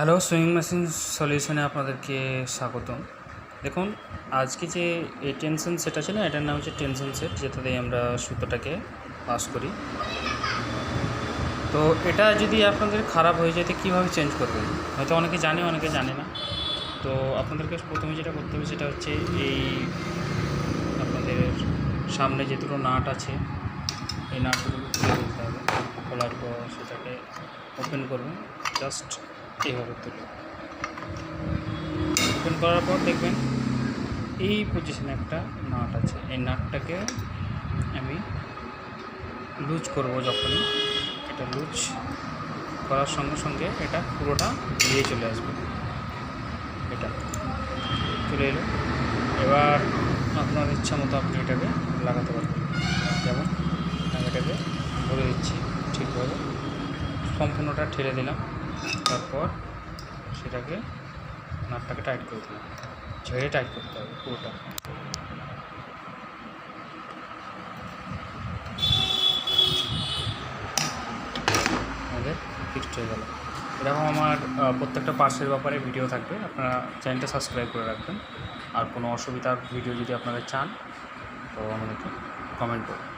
Hello, sewing machine সলিউশনে আপনাদেরকে স্বাগতম। দেখুন, আজকে যে এই টেনশন সেট আছে না, এটার নাম হচ্ছে টেনশন সেট, যেটা দিয়ে আমরা সুতোটাকে পাস করি। তো এটা যদি আপনাদের খারাপ হয়ে যায় তো কীভাবে চেঞ্জ করবেন, হয়তো অনেকে জানে অনেকে জানে না। তো আপনাদেরকে প্রথমে যেটা করতে হবে সেটা হচ্ছে এই আপনাদের সামনে যে দুটো নাট আছে এই নাটগুলো খুলে দিতে হবে। খোলার পর সেটাকে ওপেন করবেন, জাস্ট এইভাবে তুলে ওপেন করার পর দেখবেন এই পজিশনে একটা নাট আছে। এই নাটটাকে আমি লুজ করব। যখনই এটা লুজ করার সঙ্গে সঙ্গে এটা পুরোটা দিয়ে চলে আসবে। এটা চলে এলো। এবার আপনার ইচ্ছা মতো আপনি এটাকে লাগাতে পারবেন। যেমন আমি এটাকে ধরে দিচ্ছি ঠিকভাবে, সম্পূর্ণটা ঠেলে দিলাম। তারপর সেটাকে নাটটাকে টাইট করে দিলাম, ঝেড়ে টাইট করতে হবে পুরোটা। আমাদের ফিক্সড হয়ে গেল। এরকম আমার প্রত্যেকটা পার্টসের ব্যাপারে ভিডিও থাকবে, আপনারা চ্যানেলটা সাবস্ক্রাইব করে রাখবেন। আর কোনো অসুবিধার ভিডিও যদি আপনারা চান তো আমাদেরকে কমেন্ট করুন।